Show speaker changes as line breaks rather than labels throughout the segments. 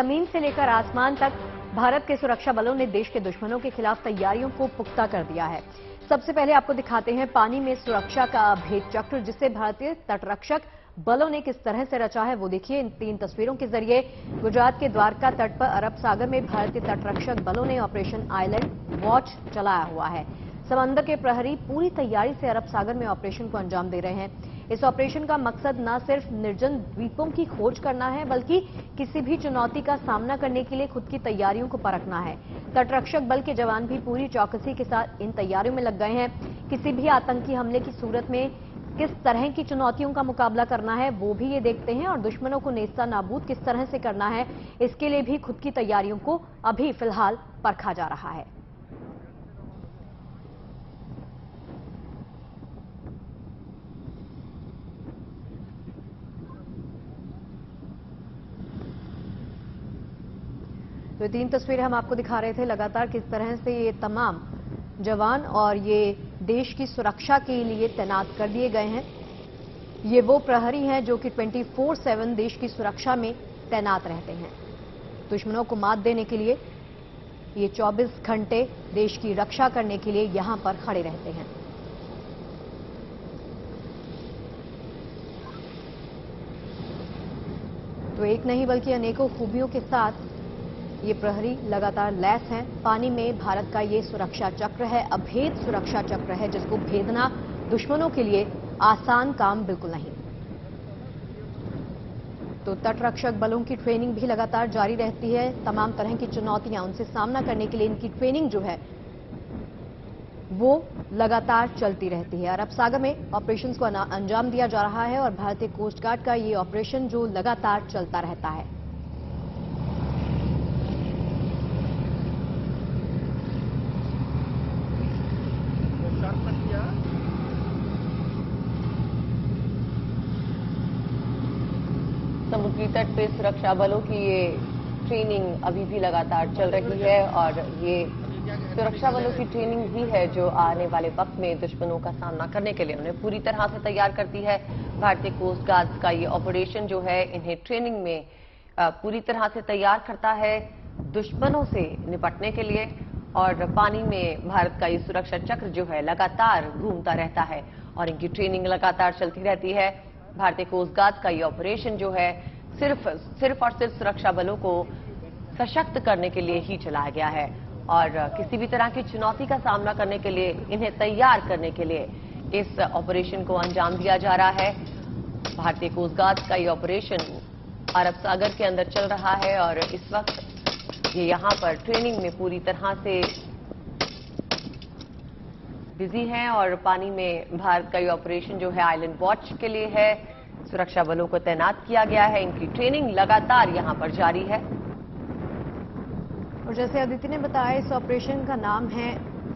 जमीन से लेकर आसमान तक भारत के सुरक्षा बलों ने देश के दुश्मनों के खिलाफ तैयारियों को पुख्ता कर दिया है। सबसे पहले आपको दिखाते हैं पानी में सुरक्षा का भेद चक्र, जिसे भारतीय तटरक्षक बलों ने किस तरह से रचा है वो देखिए इन 3 तस्वीरों के जरिए। गुजरात के द्वारका तट पर अरब सागर में भारतीय तटरक्षक बलों ने ऑपरेशन आइलैंड वॉच चलाया हुआ है। समंदर के प्रहरी पूरी तैयारी से अरब सागर में ऑपरेशन को अंजाम दे रहे हैं। इस ऑपरेशन का मकसद न सिर्फ निर्जन द्वीपों की खोज करना है, बल्कि किसी भी चुनौती का सामना करने के लिए खुद की तैयारियों को परखना है। तटरक्षक बल के जवान भी पूरी चौकसी के साथ इन तैयारियों में लग गए हैं। किसी भी आतंकी हमले की सूरत में किस तरह की चुनौतियों का मुकाबला करना है वो भी ये देखते हैं, और दुश्मनों को नेस्ता नाबूद किस तरह से करना है इसके लिए भी खुद की तैयारियों को अभी फिलहाल परखा जा रहा है। तो ये 3 तस्वीरें हम आपको दिखा रहे थे लगातार किस तरह से ये तमाम जवान और ये देश की सुरक्षा के लिए तैनात कर दिए गए हैं। ये वो प्रहरी हैं जो कि 24/7 देश की सुरक्षा में तैनात रहते हैं। दुश्मनों को मात देने के लिए ये 24 घंटे देश की रक्षा करने के लिए यहां पर खड़े रहते हैं। तो एक नहीं बल्कि अनेकों खूबियों के साथ ये प्रहरी लगातार लैस हैं। पानी में भारत का ये सुरक्षा चक्र है, अभेद सुरक्षा चक्र है, जिसको भेदना दुश्मनों के लिए आसान काम बिल्कुल नहीं। तो तटरक्षक बलों की ट्रेनिंग भी लगातार जारी रहती है। तमाम तरह की चुनौतियां, उनसे सामना करने के लिए इनकी ट्रेनिंग जो है वो लगातार चलती रहती है। अरब सागर में ऑपरेशंस को अंजाम दिया जा रहा है और भारतीय कोस्ट गार्ड का ये ऑपरेशन जो लगातार चलता रहता है।
समुद्री तट पे सुरक्षा बलों की ये ट्रेनिंग अभी भी लगातार चल रही है, और ये सुरक्षा बलों की ट्रेनिंग भी है जो आने वाले वक्त में दुश्मनों का सामना करने के लिए उन्हें पूरी तरह से तैयार करती है। भारतीय कोस्ट गार्ड का ये ऑपरेशन जो है इन्हें ट्रेनिंग में पूरी तरह से तैयार करता है दुश्मनों से निपटने के लिए। और पानी में भारत का ये सुरक्षा चक्र जो है लगातार घूमता रहता है और इनकी ट्रेनिंग लगातार चलती रहती है। भारतीय कोस्ट गार्ड का ये ऑपरेशन जो है सिर्फ और सिर्फ सुरक्षा बलों को सशक्त करने के लिए ही चलाया गया है, और किसी भी तरह की चुनौती का सामना करने के लिए इन्हें तैयार करने के लिए इस ऑपरेशन को अंजाम दिया जा रहा है। भारतीय कोस्ट गार्ड का ये ऑपरेशन अरब सागर के अंदर चल रहा है और इस वक्त ये यहां पर ट्रेनिंग में पूरी तरह से बिजी हैं, और पानी में भारत का ये ऑपरेशन जो है आइलैंड वॉच के लिए है। सुरक्षा बलों को तैनात किया गया है, इनकी ट्रेनिंग लगातार यहां पर जारी है।
और जैसे अदिति ने बताया, इस ऑपरेशन का नाम है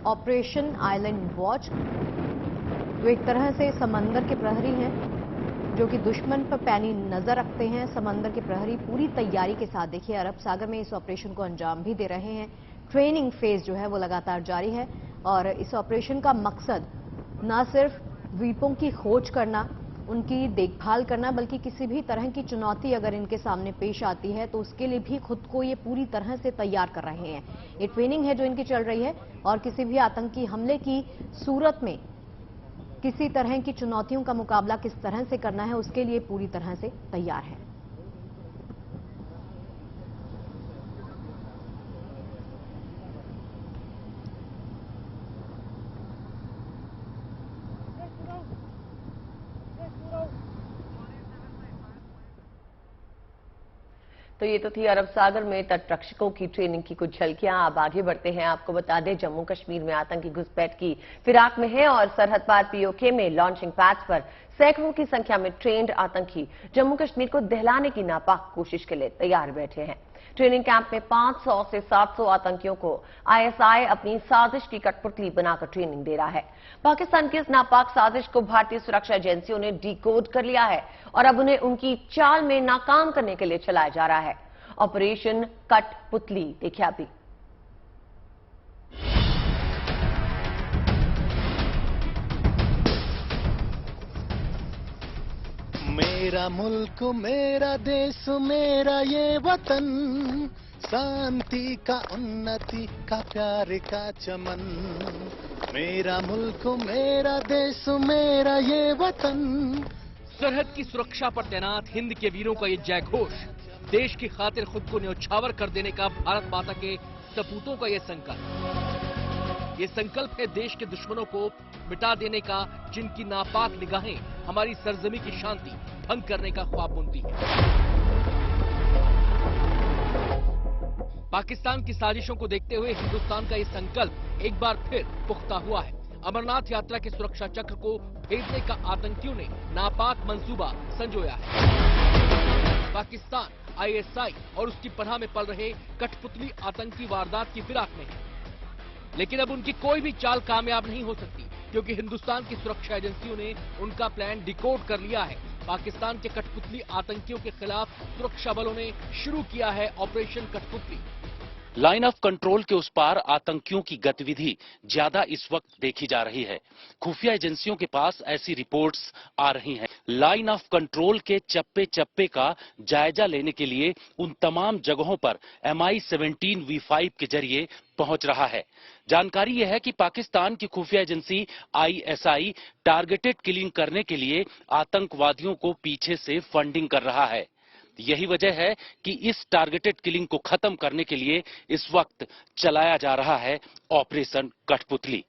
ऑपरेशन आइलैंड वॉच। तो एक तरह से समंदर के प्रहरी हैं जो कि दुश्मन पर पैनी नजर रखते हैं। समंदर के प्रहरी पूरी तैयारी के साथ देखिए अरब सागर में इस ऑपरेशन को अंजाम भी दे रहे हैं। ट्रेनिंग फेज जो है वो लगातार जारी है, और इस ऑपरेशन का मकसद न सिर्फ द्वीपों की खोज करना, उनकी देखभाल करना, बल्कि किसी भी तरह की चुनौती अगर इनके सामने पेश आती है तो उसके लिए भी खुद को ये पूरी तरह से तैयार कर रहे हैं। ये ट्रेनिंग है जो इनकी चल रही है, और किसी भी आतंकी हमले की सूरत में किसी तरह की चुनौतियों का मुकाबला किस तरह से करना है उसके लिए पूरी तरह से तैयार है।
तो ये तो थी अरब सागर में तटरक्षकों की ट्रेनिंग की कुछ झलकियां। अब आगे बढ़ते हैं। आपको बता दें जम्मू कश्मीर में आतंकी घुसपैठ की फिराक में है, और सरहद पार पीओके में लॉन्चिंग पैड्स पर सैकड़ों की संख्या में ट्रेंड आतंकी जम्मू कश्मीर को दहलाने की नापाक कोशिश के लिए तैयार बैठे हैं। ट्रेनिंग कैंप में 500 से 700 आतंकियों को आईएसआई अपनी साजिश की कठपुतली बनाकर ट्रेनिंग दे रहा है। पाकिस्तान की इस नापाक साजिश को भारतीय सुरक्षा एजेंसियों ने डिकोड कर लिया है, और अब उन्हें उनकी चाल में नाकाम करने के लिए चलाया जा रहा है ऑपरेशन कठपुतली। देखिए अभी।
मेरा मुल्क मेरा देश मेरा ये वतन, शांति का उन्नति का प्यार का चमन। मेरा मुल्क मेरा देश मेरा ये वतन।
सरहद की सुरक्षा पर तैनात हिंद के वीरों का ये जय घोष, देश की खातिर खुद को न्यौछावर कर देने का भारत माता के सपूतों का ये संकल्प। ये संकल्प है देश के दुश्मनों को मिटा देने का, जिनकी नापाक निगाहें हमारी सरजमी की शांति भंग करने का ख्वाब बुनती है। पाकिस्तान की साजिशों को देखते हुए हिंदुस्तान का ये संकल्प एक बार फिर पुख्ता हुआ है। अमरनाथ यात्रा के सुरक्षा चक्र को भेजने का आतंकियों ने नापाक मंसूबा संजोया है। पाकिस्तान आईएसआई और उसकी पनाह में पल रहे कठपुतली आतंकी वारदात की फिराक में है, लेकिन अब उनकी कोई भी चाल कामयाब नहीं हो सकती, क्योंकि हिंदुस्तान की सुरक्षा एजेंसियों ने उनका प्लान डिकोड कर लिया है। पाकिस्तान के कठपुतली आतंकियों के खिलाफ सुरक्षा बलों ने शुरू किया है ऑपरेशन कठपुतली।
लाइन ऑफ कंट्रोल के उस पार आतंकियों की गतिविधि ज्यादा इस वक्त देखी जा रही है। खुफिया एजेंसियों के पास ऐसी रिपोर्ट्स आ रही हैं। लाइन ऑफ कंट्रोल के चप्पे चप्पे का जायजा लेने के लिए उन तमाम जगहों पर MI-17 V5 के जरिए पहुंच रहा है। जानकारी यह है कि पाकिस्तान की खुफिया एजेंसी ISI टारगेटेड किलिंग करने के लिए आतंकवादियों को पीछे से फंडिंग कर रहा है। यही वजह है कि इस टारगेटेड किलिंग को खत्म करने के लिए इस वक्त चलाया जा रहा है ऑपरेशन कठपुतली।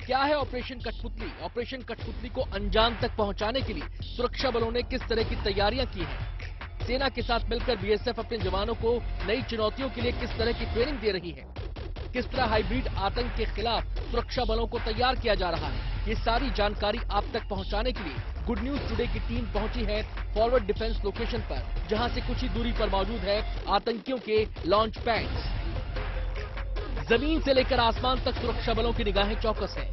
क्या है ऑपरेशन कठपुतली? ऑपरेशन कठपुतली को अंजाम तक पहुंचाने के लिए सुरक्षा बलों ने किस तरह की तैयारियां की हैं? सेना के साथ मिलकर BSF अपने जवानों को नई चुनौतियों के लिए किस तरह की ट्रेनिंग दे रही है? किस तरह हाइब्रिड आतंक के खिलाफ सुरक्षा बलों को तैयार किया जा रहा है? ये सारी जानकारी आप तक पहुंचाने के लिए गुड न्यूज टुडे की टीम पहुंची है फॉरवर्ड डिफेंस लोकेशन पर, जहां से कुछ ही दूरी पर मौजूद है आतंकियों के लॉन्च पैड्स। जमीन से लेकर आसमान तक सुरक्षा बलों की निगाहें चौकस हैं।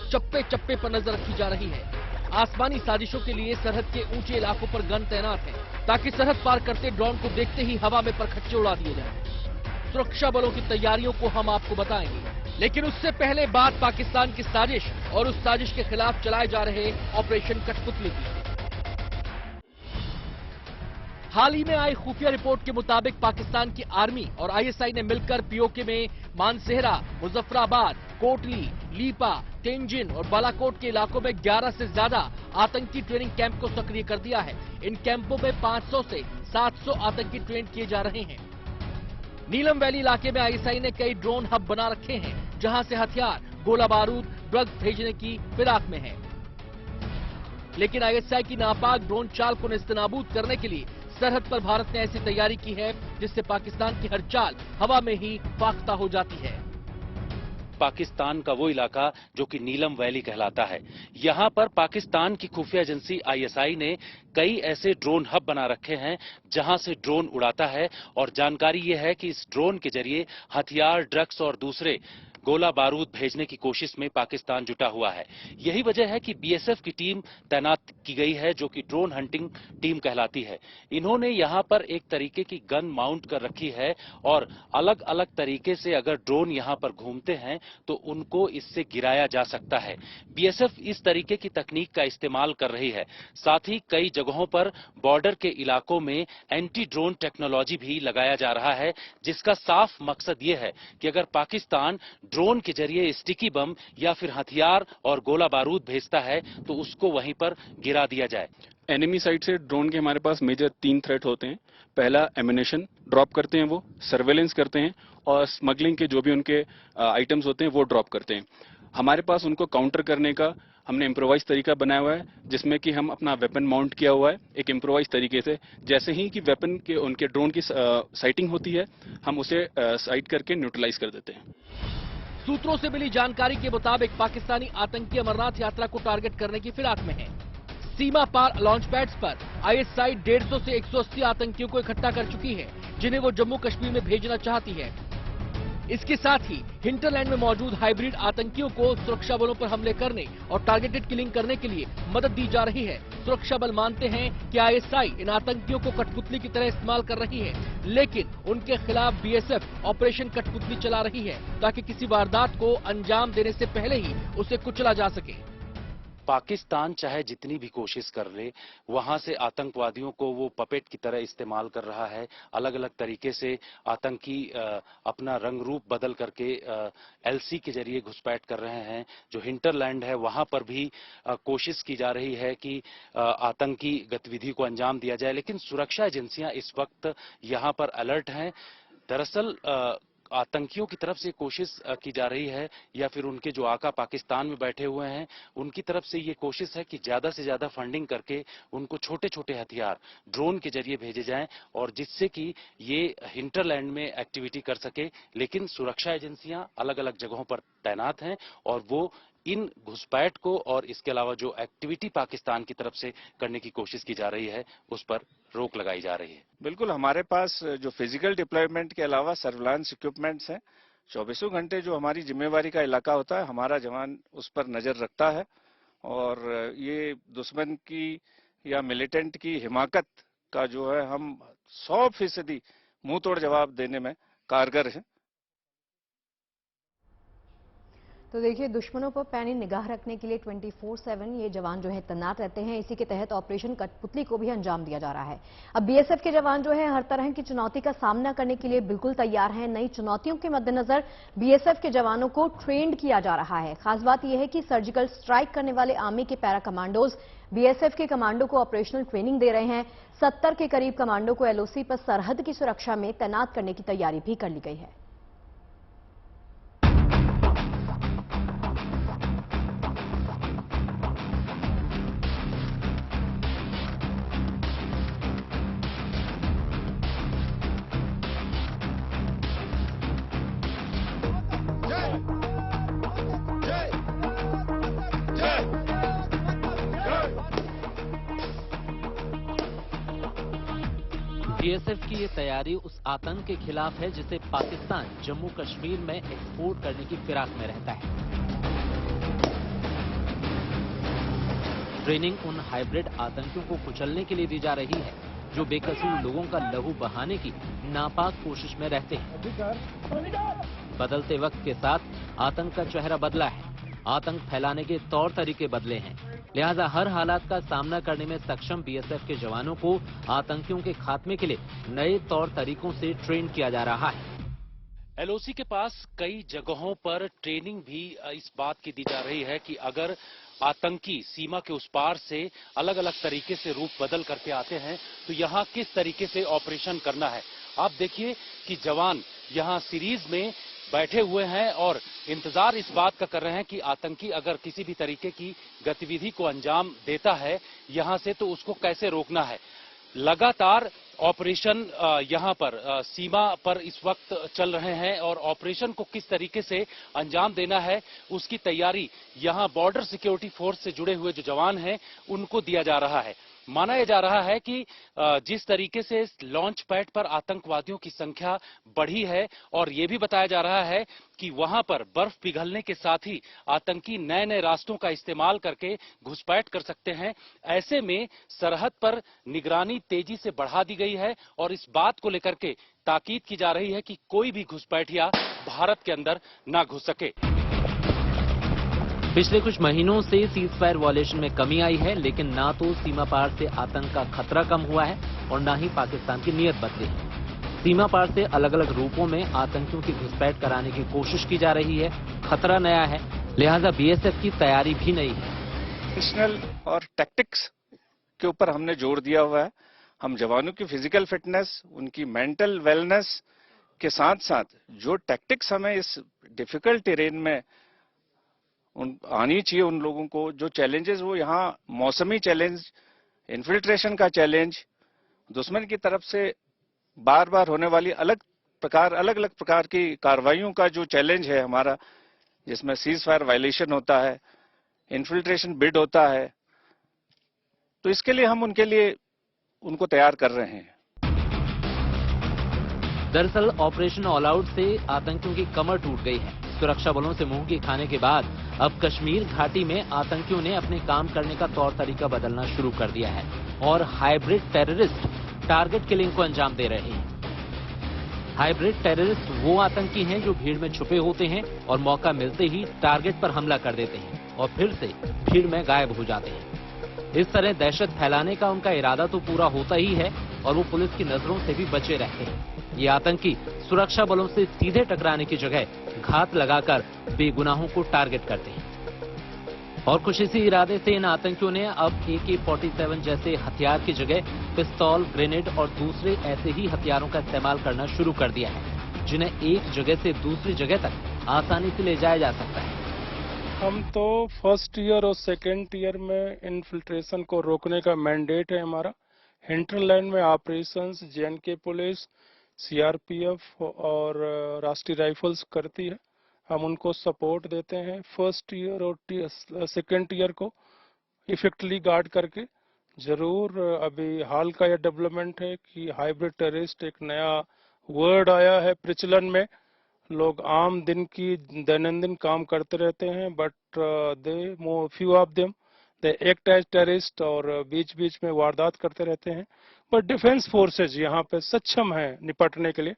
चप्पे चप्पे पर नजर रखी जा रही है। आसमानी साजिशों के लिए सरहद के ऊंचे इलाकों पर गन तैनात है, ताकि सरहद पार करते ड्रोन को देखते ही हवा में परखच्चे उड़ा दिए जाएं। सुरक्षा बलों की तैयारियों को हम आपको बताएंगे, लेकिन उससे पहले बात पाकिस्तान की साजिश और उस साजिश के खिलाफ चलाए जा रहे ऑपरेशन कठपुतली की। हाल ही में आई खुफिया रिपोर्ट के मुताबिक पाकिस्तान की आर्मी और ISI ने मिलकर POK में मानसेहरा, मुजफ्फराबाद, कोटली, लीपा, तेंजिन और बालाकोट के इलाकों में 11 से ज्यादा आतंकी ट्रेनिंग कैंप को सक्रिय कर दिया है। इन कैंपों में 500 से 700 आतंकी ट्रेन किए जा रहे हैं। नीलम वैली इलाके में ISI ने कई ड्रोन हब बना रखे हैं, जहां से हथियार, गोला बारूद, ड्रग्स भेजने की फिराक में है। लेकिन ISI की नापाक ड्रोन चाल को नेस्तनाबूद करने के लिए सरहद पर भारत ने ऐसी तैयारी की है, जिससे पाकिस्तान की हर चाल हवा में ही फाख्ता हो जाती है।
पाकिस्तान का वो इलाका जो कि नीलम वैली कहलाता है, यहाँ पर पाकिस्तान की खुफिया एजेंसी ISI ने कई ऐसे ड्रोन हब बना रखे हैं जहां से ड्रोन उड़ाता है, और जानकारी यह है कि इस ड्रोन के जरिए हथियार, ड्रग्स और दूसरे गोला बारूद भेजने की कोशिश में पाकिस्तान जुटा हुआ है। यही वजह है कि BSF की टीम तैनात की गई है, जो कि ड्रोन हंटिंग टीम कहलाती है। इन्होंने यहां पर एक तरीके की गन माउंट कर रखी है, और अलग अलग तरीके से अगर ड्रोन यहां पर घूमते हैं तो उनको इससे गिराया जा सकता है। BSF इस तरीके की तकनीक का इस्तेमाल कर रही है। साथ ही कई जगहों पर बॉर्डर के इलाकों में एंटी ड्रोन टेक्नोलॉजी भी लगाया जा रहा है, जिसका साफ मकसद ये है कि अगर पाकिस्तान ड्रोन के जरिए स्टिकी बम या फिर हथियार और गोला बारूद भेजता है तो उसको वहीं पर गिरा दिया जाए।
एनिमी साइड से ड्रोन के हमारे पास मेजर 3 थ्रेट होते हैं। पहला एमिनेशन ड्रॉप करते हैं, वो सर्वेलेंस करते हैं, और स्मगलिंग के जो भी उनके आइटम्स होते हैं वो ड्रॉप करते हैं। हमारे पास उनको काउंटर करने का हमने इम्प्रोवाइज तरीका बनाया हुआ है, जिसमें कि हम अपना वेपन माउंट किया हुआ है एक इम्प्रोवाइज तरीके से। जैसे ही कि वेपन के उनके ड्रोन की साइटिंग होती है, हम उसे साइट करके न्यूट्रलाइज कर देते हैं।
सूत्रों से मिली जानकारी के मुताबिक पाकिस्तानी आतंकी अमरनाथ यात्रा को टारगेट करने की फिराक में है। सीमा पार लॉन्च पैड्स पर ISI 150 से 180 आतंकियों को इकट्ठा कर चुकी है, जिन्हें वो जम्मू कश्मीर में भेजना चाहती है। इसके साथ ही हिंटरलैंड में मौजूद हाइब्रिड आतंकियों को सुरक्षा बलों पर हमले करने और टारगेटेड किलिंग करने के लिए मदद दी जा रही है। सुरक्षा बल मानते हैं कि ISI इन आतंकियों को कठपुतली की तरह इस्तेमाल कर रही है, लेकिन उनके खिलाफ BSF ऑपरेशन कठपुतली चला रही है, ताकि किसी वारदात को अंजाम देने से पहले ही उसे कुचला जा सके।
पाकिस्तान चाहे जितनी भी कोशिश कर ले, वहां से आतंकवादियों को वो पपेट की तरह इस्तेमाल कर रहा है। अलग अलग तरीके से आतंकी अपना रंग रूप बदल करके एलसी के जरिए घुसपैठ कर रहे हैं। जो हिंटरलैंड है वहां पर भी कोशिश की जा रही है कि आतंकी गतिविधि को अंजाम दिया जाए, लेकिन सुरक्षा एजेंसियां इस वक्त यहां पर अलर्ट हैं। दरअसल आतंकियों की तरफ से कोशिश की जा रही है, या फिर उनके जो आका पाकिस्तान में बैठे हुए हैं उनकी तरफ से ये कोशिश है कि ज्यादा से ज्यादा फंडिंग करके उनको छोटे छोटे हथियार ड्रोन के जरिए भेजे जाएं, और जिससे कि ये हिंटरलैंड में एक्टिविटी कर सके। लेकिन सुरक्षा एजेंसियां अलग अलग जगहों पर तैनात हैं और वो इन घुसपैठ को और इसके अलावा जो एक्टिविटी पाकिस्तान की तरफ से करने की कोशिश की जा रही है उस पर रोक लगाई जा रही है।
बिल्कुल, हमारे पास जो फिजिकल डिप्लॉयमेंट के अलावा सर्विलांस इक्विपमेंट्स हैं। 24 घंटे जो हमारी जिम्मेवारी का इलाका होता है, हमारा जवान उस पर नजर रखता है और ये दुश्मन की या मिलिटेंट की हिमाकत का जो है हम 100% मुंह तोड़ जवाब देने में कारगर हैं।
तो देखिए, दुश्मनों पर पैनी निगाह रखने के लिए 24/7 ये जवान जो है तैनात रहते हैं। इसी के तहत ऑपरेशन कठपुतली को भी अंजाम दिया जा रहा है। अब बीएसएफ के जवान जो है हर तरह की चुनौती का सामना करने के लिए बिल्कुल तैयार हैं। नई चुनौतियों के मद्देनजर बीएसएफ के जवानों को ट्रेंड किया जा रहा है। खास बात यह है कि सर्जिकल स्ट्राइक करने वाले आर्मी के पैरा कमांडोज बीएसएफ के कमांडो को ऑपरेशनल ट्रेनिंग दे रहे हैं। 70 के करीब कमांडो को एलओसी पर सरहद की सुरक्षा में तैनात करने की तैयारी भी कर ली गई है।
बीएसएफ की ये तैयारी उस आतंक के खिलाफ है जिसे पाकिस्तान जम्मू कश्मीर में एक्सपोर्ट करने की फिराक में रहता है। ट्रेनिंग उन हाइब्रिड आतंकियों को कुचलने के लिए दी जा रही है जो बेकसूर लोगों का लहू बहाने की नापाक कोशिश में रहते हैं। बदलते वक्त के साथ आतंक का चेहरा बदला है, आतंक फैलाने के तौर तरीके बदले हैं। लिहाजा हर हालात का सामना करने में सक्षम बीएसएफ के जवानों को आतंकियों के खात्मे के लिए नए तौर तरीकों से ट्रेन किया जा रहा है।
एलओसी के पास कई जगहों पर ट्रेनिंग भी इस बात की दी जा रही है कि अगर आतंकी सीमा के उस पार से अलग अलग तरीके से रूप बदल करके आते हैं तो यहाँ किस तरीके से ऑपरेशन करना है। आप देखिए कि जवान यहाँ सीरीज में बैठे हुए हैं और इंतजार इस बात का कर रहे हैं कि आतंकी अगर किसी भी तरीके की गतिविधि को अंजाम देता है यहां से तो उसको कैसे रोकना है। लगातार ऑपरेशन यहां पर सीमा पर इस वक्त चल रहे हैं और ऑपरेशन को किस तरीके से अंजाम देना है उसकी तैयारी यहां बॉर्डर सिक्योरिटी फोर्स से जुड़े हुए जो जवान हैं उनको दिया जा रहा है। माना यह जा रहा है कि जिस तरीके से लॉन्च पैड पर आतंकवादियों की संख्या बढ़ी है और ये भी बताया जा रहा है कि वहां पर बर्फ पिघलने के साथ ही आतंकी नए नए रास्तों का इस्तेमाल करके घुसपैठ कर सकते हैं। ऐसे में सरहद पर निगरानी तेजी से बढ़ा दी गई है और इस बात को लेकर के ताकीद की जा रही है कि कोई भी घुसपैठिया भारत के अंदर ना घुस सके।
पिछले कुछ महीनों से सीजफायर वायलेशन में कमी आई है, लेकिन ना तो सीमा पार से आतंक का खतरा कम हुआ है और ना ही पाकिस्तान की नीयत बदली है। सीमा पार से अलग अलग रूपों में आतंकियों की घुसपैठ कराने की कोशिश की जा रही है। खतरा नया है, लिहाजा बीएसएफ की तैयारी भी नई है।
ट्रेडिशनल और टैक्टिक्स के ऊपर हमने जोर दिया हुआ है। हम जवानों की फिजिकल फिटनेस, उनकी मेंटल वेलनेस के साथ साथ जो टैक्टिक्स हमें इस डिफिकल्ट टेरेन में आनी चाहिए, उन लोगों को जो चैलेंजेस वो यहाँ मौसमी चैलेंज, इन्फिल्ट्रेशन का चैलेंज, दुश्मन की तरफ से बार बार होने वाली अलग अलग प्रकार की कार्रवाइयों का जो चैलेंज है हमारा, जिसमें सीज फायर वायलेशन होता है, इन्फिल्ट्रेशन बिड होता है, तो इसके लिए हम उनको तैयार कर रहे हैं।
दरअसल ऑपरेशन ऑल आउट से आतंकियों की कमर टूट गई है। सुरक्षा बलों से मुंह की खाने के बाद अब कश्मीर घाटी में आतंकियों ने अपने काम करने का तौर तरीका बदलना शुरू कर दिया है और हाइब्रिड टेररिस्ट टारगेट किलिंग को अंजाम दे रहे हैं। हाइब्रिड टेररिस्ट वो आतंकी हैं जो भीड़ में छुपे होते हैं और मौका मिलते ही टारगेट पर हमला कर देते हैं।
और फिर से भीड़ में गायब हो जाते हैं। इस तरह दहशत फैलाने का उनका इरादा तो पूरा होता ही है और वो पुलिस की नजरों से भी बचे रहते हैं। ये आतंकी सुरक्षा बलों से सीधे टकराने की जगह घात लगाकर बेगुनाहों को टारगेट करते हैं। और कुछ इसी इरादे से इन आतंकियों ने अब AK-47 जैसे हथियार की जगह पिस्तौल, ग्रेनेड और दूसरे ऐसे ही हथियारों का इस्तेमाल करना शुरू कर दिया है, जिन्हें एक जगह से दूसरी जगह तक आसानी से ले जाया जा सकता है।
हम तो फर्स्ट ईयर और सेकेंड ईयर में इन्फिल्ट्रेशन को रोकने का मैंडेट है हमारा। हिंटरलैंड में ऑपरेशंस JNK पुलिस, CRPF और राष्ट्रीय राइफल्स करती है। हम उनको सपोर्ट देते हैं। फर्स्ट ईयर और सेकेंड ईयर को इफेक्टिवली गार्ड करके जरूर। अभी हाल का यह डेवलपमेंट है कि हाइब्रिड टेररिस्ट एक नया वर्ड आया है प्रचलन में। लोग आम दिन की दैनंदिन काम करते रहते हैं, but few of them they act as terrorist और बीच बीच में वारदात करते रहते हैं। बट डिफेंस फोर्सेज यहाँ पे सक्षम है निपटने के लिए।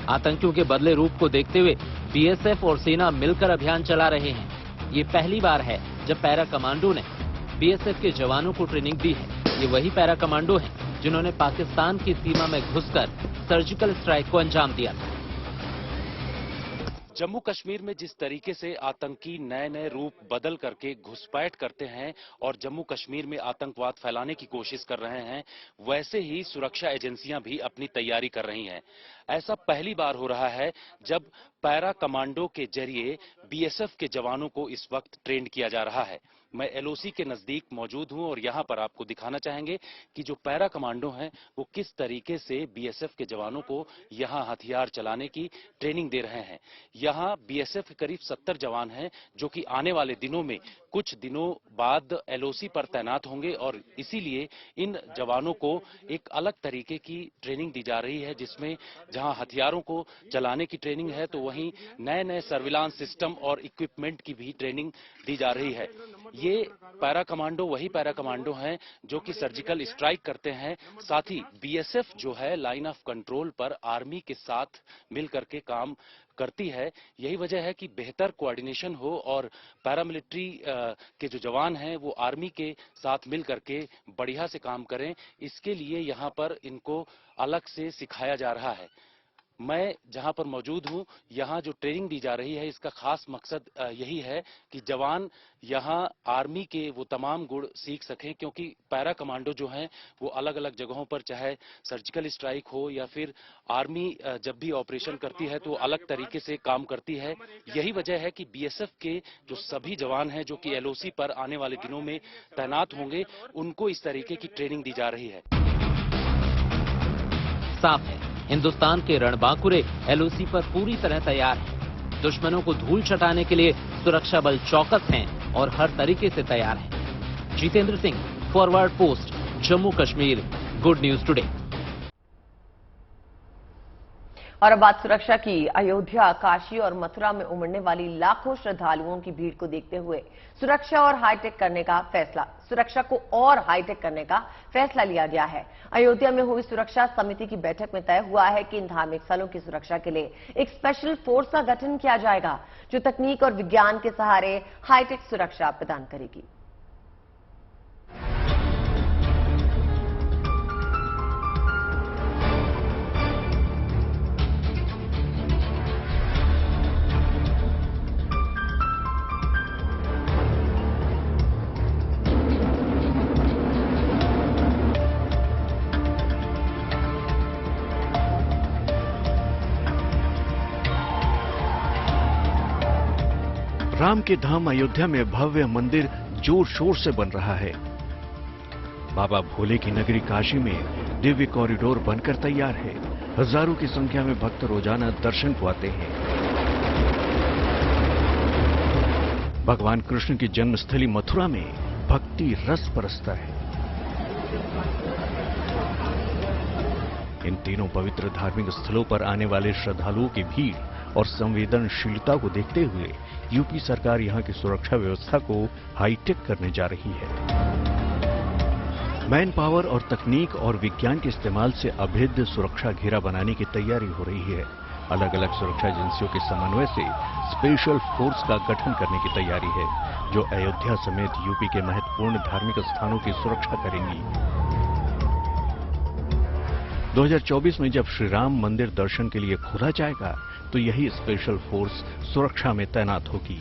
आतंकियों के बदले रूप को देखते हुए BSF और सेना मिलकर अभियान चला रहे हैं। ये पहली बार है जब पैरा कमांडो ने BSF के जवानों को ट्रेनिंग दी है। ये वही पैरा कमांडो हैं जिन्होंने पाकिस्तान की सीमा में घुसकर सर्जिकल स्ट्राइक को अंजाम दिया था।
जम्मू कश्मीर में जिस तरीके से आतंकी नए नए रूप बदल करके घुसपैठ करते हैं और जम्मू कश्मीर में आतंकवाद फैलाने की कोशिश कर रहे हैं, वैसे ही सुरक्षा एजेंसियां भी अपनी तैयारी कर रही हैं। ऐसा पहली बार हो रहा है जब पैरा कमांडो के जरिए BSF के जवानों को इस वक्त ट्रेन किया जा रहा है। मैं LOC के नजदीक मौजूद हूं और यहां पर आपको दिखाना चाहेंगे कि जो पैरा कमांडो हैं वो किस तरीके से BSF के जवानों को यहां हथियार चलाने की ट्रेनिंग दे रहे हैं। यहां BSF के करीब 70 जवान हैं जो कि आने वाले दिनों में कुछ दिनों बाद LOC पर तैनात होंगे और इसीलिए इन जवानों को एक अलग तरीके की ट्रेनिंग दी जा रही है, जिसमें जहां हथियारों को चलाने की ट्रेनिंग है तो वहीं नए नए सर्विलांस सिस्टम और इक्विपमेंट की भी ट्रेनिंग दी जा रही है। ये पैरा कमांडो वही पैरा कमांडो हैं जो कि सर्जिकल स्ट्राइक करते हैं। साथ ही BSF जो है लाइन ऑफ कंट्रोल पर आर्मी के साथ मिल करके काम करती है। यही वजह है कि बेहतर कोऑर्डिनेशन हो और पैरामिलिट्री के जो जवान हैं वो आर्मी के साथ मिल करके बढ़िया से काम करें। इसके लिए यहाँ पर इनको अलग से सिखाया जा रहा है। मैं जहां पर मौजूद हूं, यहां जो ट्रेनिंग दी जा रही है इसका खास मकसद यही है कि जवान यहां आर्मी के वो तमाम गुण सीख सकें, क्योंकि पैरा कमांडो जो हैं वो अलग अलग जगहों पर, चाहे सर्जिकल स्ट्राइक हो या फिर आर्मी जब भी ऑपरेशन करती है तो अलग तरीके से काम करती है। यही वजह है कि BSF के जो सभी जवान हैं जो कि LOC पर आने वाले दिनों में तैनात होंगे, उनको इस तरीके की ट्रेनिंग दी जा रही है।
साफ है, हिंदुस्तान के रणबांकुरे LOC पर पूरी तरह तैयार हैं। दुश्मनों को धूल चटाने के लिए सुरक्षा बल चौकस हैं और हर तरीके से तैयार हैं। Jitendra Singh, forward post, Jammu Kashmir, good news today.
और अब बात सुरक्षा की। अयोध्या, काशी और मथुरा में उमड़ने वाली लाखों श्रद्धालुओं की भीड़ को देखते हुए सुरक्षा और सुरक्षा को और हाईटेक करने का फैसला लिया गया है। अयोध्या में हुई सुरक्षा समिति की बैठक में तय हुआ है कि इन धार्मिक स्थलों की सुरक्षा के लिए एक स्पेशल फोर्स का गठन किया जाएगा, जो तकनीक और विज्ञान के सहारे हाईटेक सुरक्षा प्रदान करेगी।
राम के धाम अयोध्या में भव्य मंदिर जोर शोर से बन रहा है। बाबा भोले की नगरी काशी में दिव्य कॉरिडोर बनकर तैयार है। हजारों की संख्या में भक्त रोजाना दर्शन को आते हैं। भगवान कृष्ण की जन्मस्थली मथुरा में भक्ति रस बरसता है। इन तीनों पवित्र धार्मिक स्थलों पर आने वाले श्रद्धालुओं की भीड़ और संवेदनशीलता को देखते हुए यूपी सरकार यहां की सुरक्षा व्यवस्था को हाईटेक करने जा रही है। मैन पावर और तकनीक और विज्ञान के इस्तेमाल से अभेद्य सुरक्षा घेरा बनाने की तैयारी हो रही है। अलग अलग सुरक्षा एजेंसियों के समन्वय से स्पेशल फोर्स का गठन करने की तैयारी है, जो अयोध्या समेत यूपी के महत्वपूर्ण धार्मिक स्थानों की सुरक्षा करेंगी। 2024 में जब श्री राम मंदिर दर्शन के लिए खोला जाएगा, तो यही स्पेशल फोर्स सुरक्षा में तैनात होगी।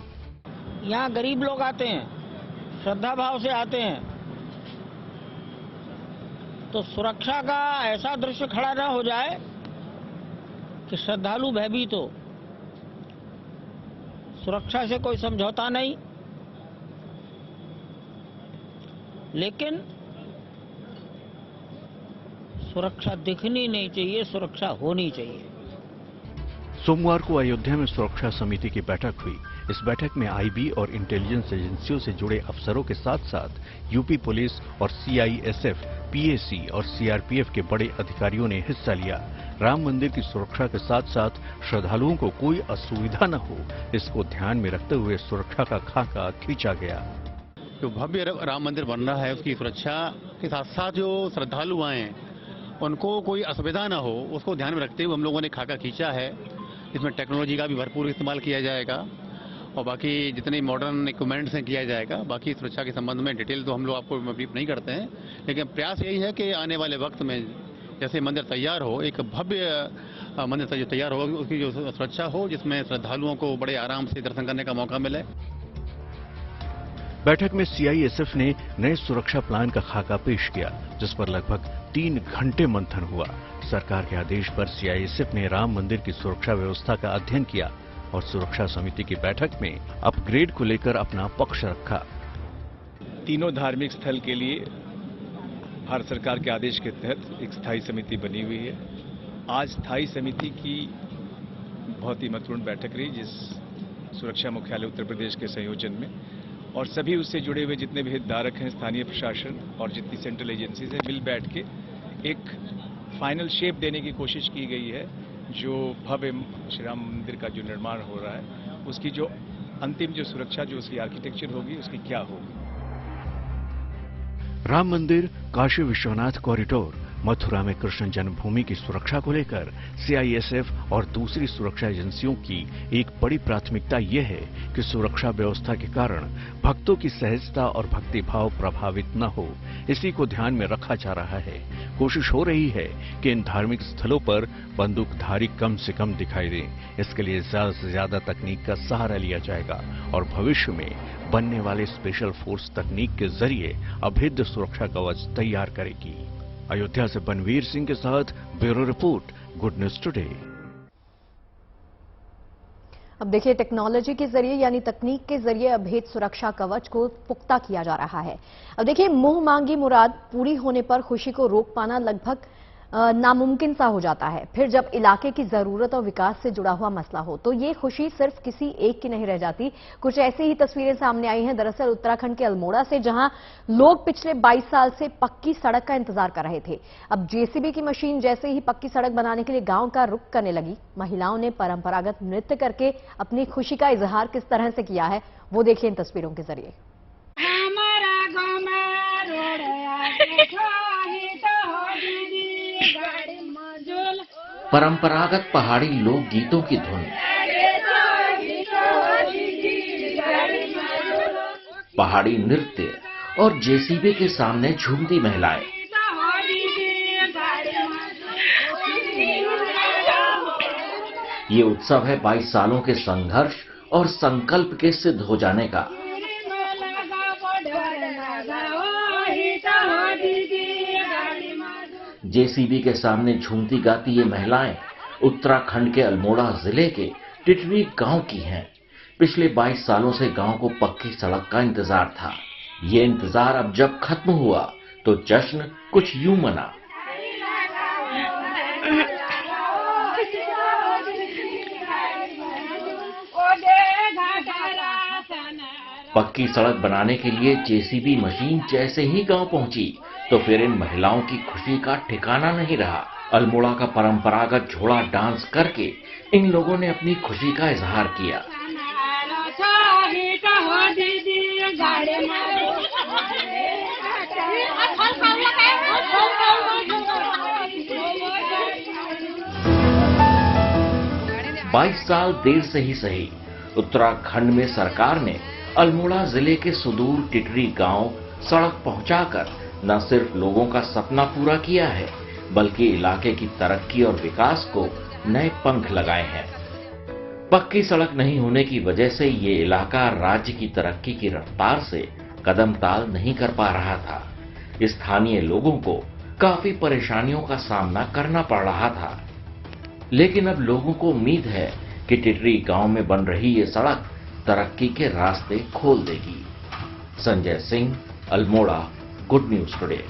यहाँ गरीब लोग आते हैं, श्रद्धा भाव से आते हैं, तो सुरक्षा का ऐसा दृश्य खड़ा न हो जाए कि श्रद्धालु भयभीत हो। सुरक्षा से कोई समझौता नहीं, लेकिन सुरक्षा दिखनी नहीं चाहिए, सुरक्षा होनी चाहिए।
सोमवार को अयोध्या में सुरक्षा समिति की बैठक हुई। इस बैठक में आईबी और इंटेलिजेंस एजेंसियों से जुड़े अफसरों के साथ साथ यूपी पुलिस और सीआईएसएफ, पीएसी और सीआरपीएफ के बड़े अधिकारियों ने हिस्सा लिया। राम मंदिर की सुरक्षा के साथ साथ श्रद्धालुओं को कोई असुविधा न हो, इसको ध्यान में रखते हुए सुरक्षा का खाका खींचा गया।
जो भव्य राम मंदिर बन रहा है, उसकी सुरक्षा के साथ साथ जो श्रद्धालु आए हैं उनको कोई असुविधा न हो, उसको ध्यान में रखते हुए हम लोगों ने खाका खींचा है। इसमें टेक्नोलॉजी का भी भरपूर इस्तेमाल किया जाएगा और बाकी जितने मॉडर्न इक्विपमेंट्स हैं किया जाएगा। बाकी सुरक्षा के संबंध में डिटेल तो हम लोग आपको ब्रीफ नहीं करते हैं, लेकिन प्रयास यही है कि आने वाले वक्त में जैसे मंदिर तैयार हो, एक भव्य मंदिर तैयार हो, उसकी जो सुरक्षा हो, जिसमें श्रद्धालुओं को बड़े आराम से दर्शन करने का मौका मिले।
बैठक में सीआईएसएफ ने नए सुरक्षा प्लान का खाका पेश किया, जिस पर लगभग 3 घंटे मंथन हुआ। सरकार के आदेश पर सीआईएसएफ ने राम मंदिर की सुरक्षा व्यवस्था का अध्ययन किया और सुरक्षा समिति की बैठक में अपग्रेड को लेकर अपना पक्ष रखा।
तीनों धार्मिक स्थल के लिए भारत सरकार के आदेश के तहत एक स्थायी समिति बनी हुई है। आज स्थायी समिति की बहुत ही महत्वपूर्ण बैठक रही, जिस सुरक्षा मुख्यालय उत्तर प्रदेश के संयोजन में, और सभी उससे जुड़े हुए जितने भी हितधारक हैं, स्थानीय प्रशासन और जितनी सेंट्रल एजेंसीज हैं, मिल बैठ के एक फाइनल शेप देने की कोशिश की गई है। जो भव्य श्री राम मंदिर का जो निर्माण हो रहा है, उसकी जो अंतिम जो सुरक्षा, जो उसकी आर्किटेक्चर होगी, उसकी क्या होगी।
राम मंदिर, काशी विश्वनाथ कॉरिडोर, मथुरा में कृष्ण जन्मभूमि की सुरक्षा को लेकर सीआईएसएफ और दूसरी सुरक्षा एजेंसियों की एक बड़ी प्राथमिकता यह है कि सुरक्षा व्यवस्था के कारण भक्तों की सहजता और भक्तिभाव प्रभावित न हो, इसी को ध्यान में रखा जा रहा है। कोशिश हो रही है कि इन धार्मिक स्थलों पर बंदूकधारी कम से कम दिखाई दें। इसके लिए ज्यादा से ज्यादा तकनीक का सहारा लिया जाएगा और भविष्य में बनने वाले स्पेशल फोर्स तकनीक के जरिए अभेद्य सुरक्षा कवच तैयार करेगी। अयोध्या से बनवीर सिंह के साथ bureau report, good news today.
अब देखिए, टेक्नोलॉजी के जरिए यानी तकनीक के जरिए अभेद सुरक्षा कवच को पुख्ता किया जा रहा है। अब देखिए, मुंह मांगी मुराद पूरी होने पर खुशी को रोक पाना लगभग नामुमकिन सा हो जाता है। फिर जब इलाके की जरूरत और विकास से जुड़ा हुआ मसला हो, तो ये खुशी सिर्फ किसी एक की नहीं रह जाती। कुछ ऐसी ही तस्वीरें सामने आई हैं दरअसल उत्तराखंड के अल्मोड़ा से, जहां लोग पिछले 22 साल से पक्की सड़क का इंतजार कर रहे थे। अब जेसीबी की मशीन जैसे ही पक्की सड़क बनाने के लिए गांव का रुख करने लगी, महिलाओं ने परंपरागत नृत्य करके अपनी खुशी का इजहार किस तरह से किया है, वो देखिए इन तस्वीरों के जरिए।
परंपरागत पहाड़ी लोक गीतों की धुन, पहाड़ी नृत्य और जेसीबी के सामने झूमती महिलाएं। ये उत्सव है 22 सालों के संघर्ष और संकल्प के सिद्ध हो जाने का। जेसीबी के सामने झूमती गाती ये महिलाएं उत्तराखंड के अल्मोड़ा जिले के टिटवी गांव की हैं। पिछले 22 सालों से गांव को पक्की सड़क का इंतजार था। ये इंतजार अब जब खत्म हुआ तो जश्न कुछ यूं मना। पक्की सड़क बनाने के लिए जेसीबी मशीन जैसे ही गांव पहुंची तो फिर इन महिलाओं की खुशी का ठिकाना नहीं रहा। अल्मोड़ा का परंपरागत झोड़ा डांस करके इन लोगों ने अपनी खुशी का इजहार किया। 22 साल देर से ही सही, उत्तराखंड में सरकार ने अल्मोड़ा जिले के सुदूर टिटरी गांव सड़क पहुंचाकर न सिर्फ लोगों का सपना पूरा किया है, बल्कि इलाके की तरक्की और विकास को नए पंख लगाए हैं। पक्की सड़क नहीं होने की वजह से ये इलाका राज्य की तरक्की की रफ्तार से कदम ताल नहीं कर पा रहा था। स्थानीय लोगों को काफी परेशानियों का सामना करना पड़ रहा था, लेकिन अब लोगों को उम्मीद है कि टिटरी गांव में बन रही ये सड़क तरक्की के रास्ते खोल देगी। Sanjay Singh, Almora, good news today.